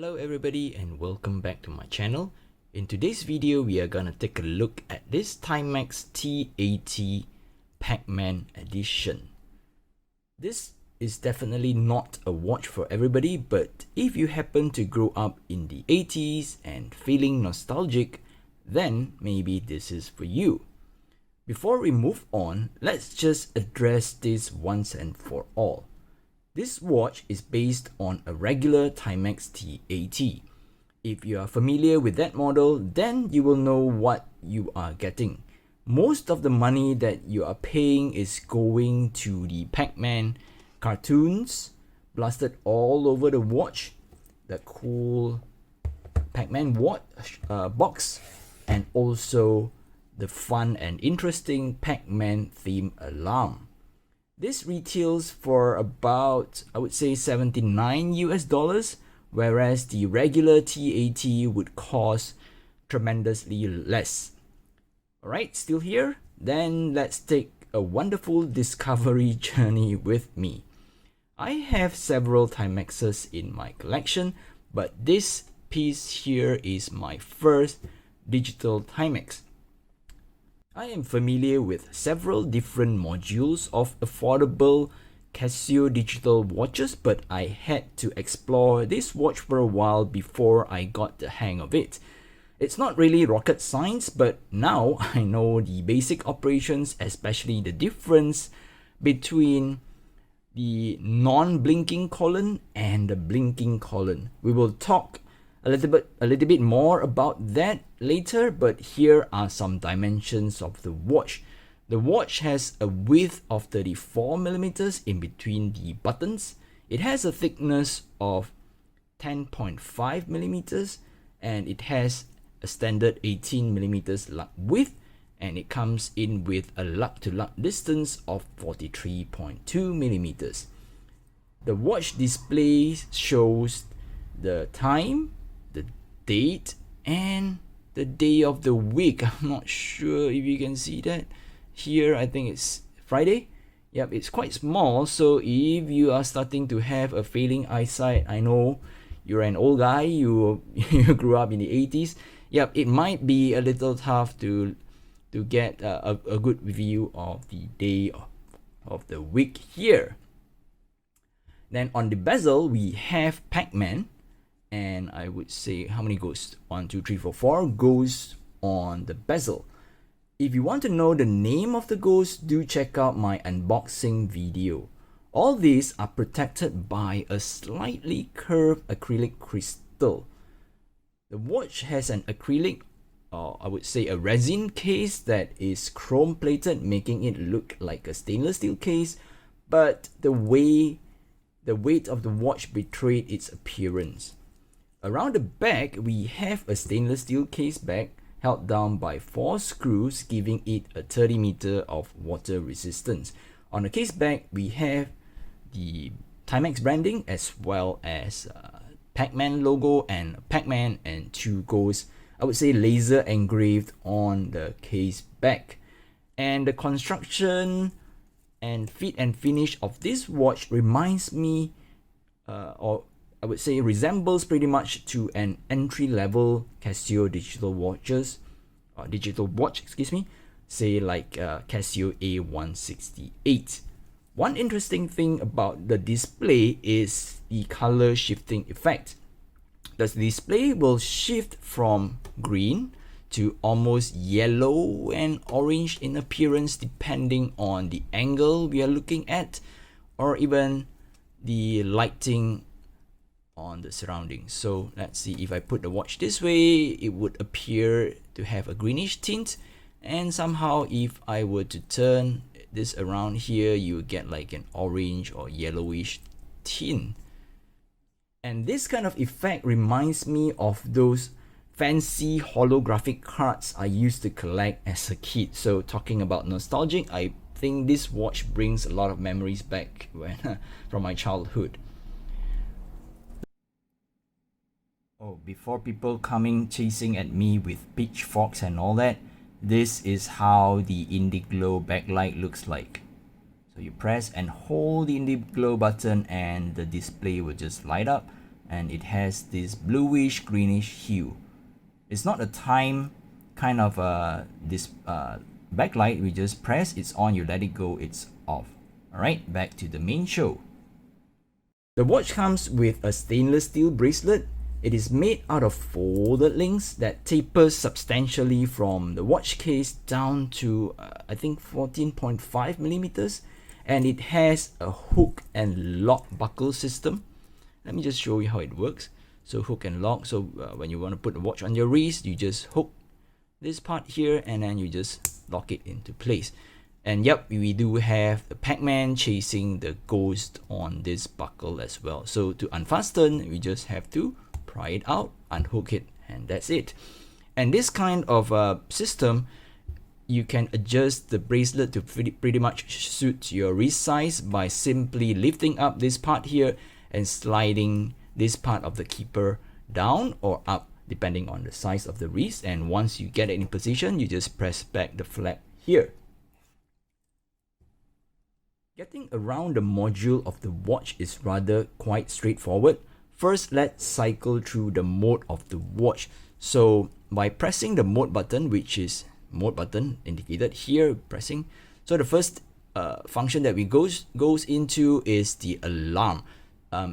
Hello everybody and welcome back to my channel. In today's video we are gonna take a look at this Timex T80 Pac-Man edition. This is definitely not a watch for everybody, but if you happen to grow up in the 80s and feeling nostalgic, then maybe this is for you. Before we move on, let's just address this once and for all. This watch is based on a regular Timex T80. If you are familiar with that model, then you will know what you are getting. Most of the money that you are paying is going to the Pac-Man cartoons plastered all over the watch, the cool Pac-Man watch box, and also the fun and interesting Pac-Man theme alarm. This retails for about, I would say, $79 US, whereas the regular T80 would cost tremendously less. Alright, still here? Then let's take a wonderful discovery journey with me. I have several Timexes in my collection, but this piece here is my first digital Timex. I am familiar with several different modules of affordable Casio digital watches, but I had to explore this watch for a while before I got the hang of it. It's not really rocket science, but now I know the basic operations, especially the difference between the non-blinking column and the blinking column. We will talk a little bit more about that later, but here are some dimensions of the watch. The watch has a width of 34mm in between the buttons. It has a thickness of 10.5mm and it has a standard 18mm lug width, and it comes in with a lug to lug distance of 43.2mm. The watch display shows the time, the date, and the day of the week. I'm not sure if you can see that here. I think it's Friday. Yep, it's quite small, so if you are starting to have a failing eyesight, I know you're an old guy, you grew up in the 80s. Yep, it might be a little tough to get a good view of the day of the week here. Then on the bezel we have Pac-Man, and I would say how many goes? 1, 2, 3, 4, 4 goes on the bezel. If you want to know the name of the ghost, do check out my unboxing video. All these are protected by a slightly curved acrylic crystal. The watch has an acrylic, or I would say a resin case that is chrome plated, making it look like a stainless steel case, but the weight of the watch betrayed its appearance. Around the back, we have a stainless steel case back held down by 4 screws, giving it a 30m of water resistance. On the case back, we have the Timex branding as well as Pac-Man logo and Pac-Man and 2 ghosts, I would say laser engraved on the case back. And the construction and fit and finish of this watch reminds me or I would say resembles pretty much to an entry-level Casio digital watch, say like Casio A168. One interesting thing about the display is the color shifting effect. The display will shift from green to almost yellow and orange in appearance depending on the angle we are looking at, or even the lighting on the surroundings. So let's see, if I put the watch this way, it would appear to have a greenish tint, and somehow if I were to turn this around here, you would get like an orange or yellowish tint. And this kind of effect reminds me of those fancy holographic cards I used to collect as a kid. So talking about nostalgic, I think this watch brings a lot of memories back from my childhood. Oh, before people coming chasing at me with pitchforks and all that, this is how the Indiglo backlight looks like. So you press and hold the Indiglo button and the display will just light up, and it has this bluish greenish hue. It's not a time kind of this backlight. We just press, it's on, you let it go, it's off. Alright, back to the main show. The watch comes with a stainless steel bracelet. It is made out of folded links that tapers substantially from the watch case down to I think 14.5 millimeters, and it has a hook and lock buckle system. Let me just show you how it works. So hook and lock, so when you want to put the watch on your wrist, you just hook this part here and then you just lock it into place. And yep, we do have the Pac-Man chasing the ghost on this buckle as well. So to unfasten, we just have to pry it out, unhook it, and that's it. And this kind of system, you can adjust the bracelet to pretty much suit your wrist size by simply lifting up this part here and sliding this part of the keeper down or up depending on the size of the wrist. And once you get it in position, you just press back the flap here. Getting around the module of the watch is rather quite straightforward. First, let's cycle through the mode of the watch. So by pressing the mode button, which is mode button indicated here, pressing. So the first function that we goes into is the alarm.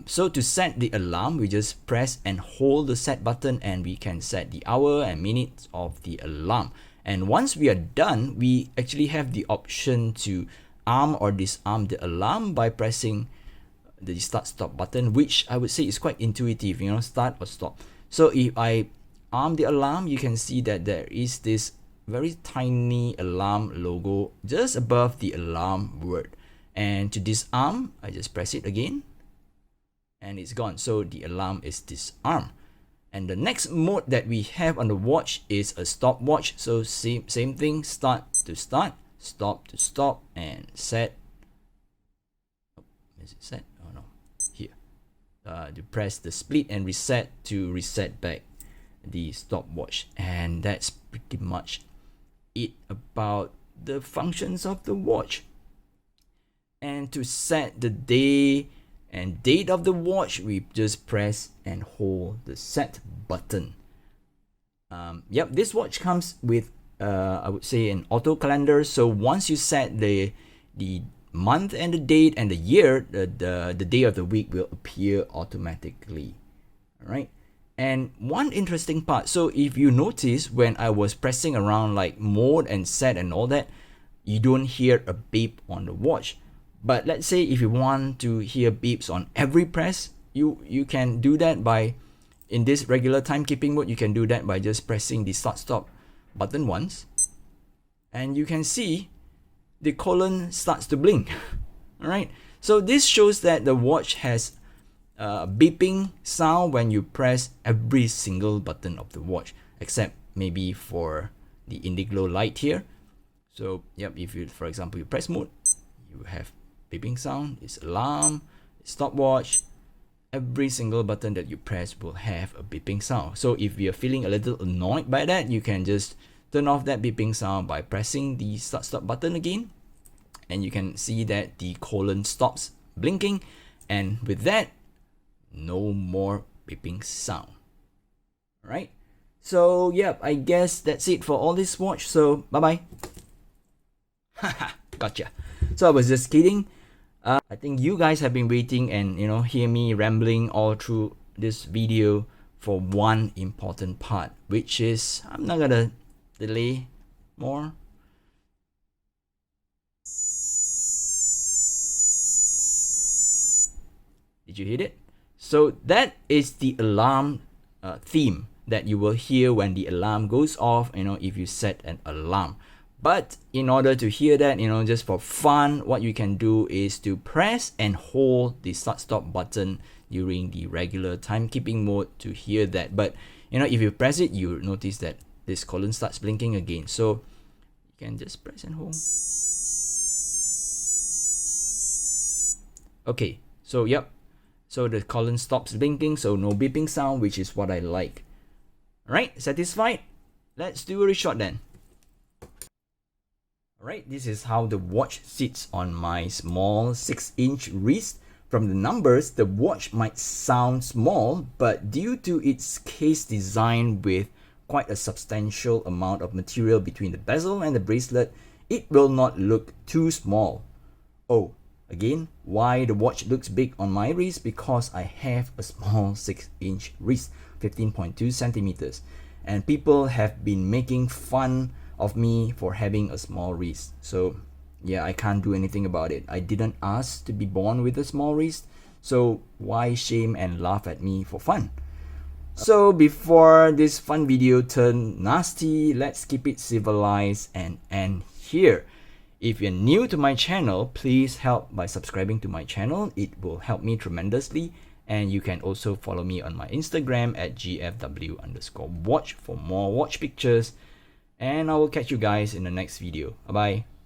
So to set the alarm, we just press and hold the set button and we can set the hour and minutes of the alarm. And once we are done, we actually have the option to arm or disarm the alarm by pressing the start stop button, which I would say is quite intuitive, you know, start or stop. So if I arm the alarm, you can see that there is this very tiny alarm logo just above the alarm word. And to disarm, I just press it again and it's gone. So the alarm is disarmed. And the next mode that we have on the watch is a stopwatch. So same thing, start to start, stop to stop, and set. Is it set? Oh no, here. To press the split and reset to reset back the stopwatch. And that's pretty much it about the functions of the watch. And to set the day and date of the watch, we just press and hold the set button. Yep, this watch comes with I would say an auto calendar. So once you set the month and the date and the year, the day of the week will appear automatically. All right. And one interesting part, so if you notice when I was pressing around like mode and set and all that, you don't hear a beep on the watch. But let's say if you want to hear beeps on every press, you can do that by, in this regular timekeeping mode, you can do that by just pressing the start stop button once. And you can see the colon starts to blink. All right. So this shows that the watch has a beeping sound when you press every single button of the watch, except maybe for the indigo light here. So yep, if you, for example, you press mode, you have beeping sound, it's alarm, it's stopwatch. Every single button that you press will have a beeping sound. So if you're feeling a little annoyed by that, you can just turn off that beeping sound by pressing the stop button again. And you can see that the colon stops blinking. And with that, no more beeping sound. Alright. So yep, I guess that's it for all this watch. So bye bye. Haha, gotcha. So I was just kidding. I think you guys have been waiting and hear me rambling all through this video for one important part, which is, I'm not gonna delay more. Did you hear it? So that is the alarm theme that you will hear when the alarm goes off, if you set an alarm. But in order to hear that, just for fun, what you can do is to press and hold the start-stop button during the regular timekeeping mode to hear that. But, if you press it, you notice that this colon starts blinking again. So you can just press and hold. Okay, so yep. So the colon stops blinking, so no beeping sound, which is what I like. Alright, satisfied? Let's do a wristshot then. Alright, this is how the watch sits on my small 6-inch wrist. From the numbers, the watch might sound small, but due to its case design with quite a substantial amount of material between the bezel and the bracelet, it will not look too small. Oh, again, why the watch looks big on my wrist? Because I have a small 6-inch wrist, 15.2 centimeters, and people have been making fun of me for having a small wrist. So yeah, I can't do anything about it. I didn't ask to be born with a small wrist, so why shame and laugh at me for fun? So before this fun video turn nasty, let's keep it civilized and end here. If you're new to my channel, please help by subscribing to my channel. It will help me tremendously. And you can also follow me on my Instagram at gfw_watch for more watch pictures. And I will catch you guys in the next video. Bye bye.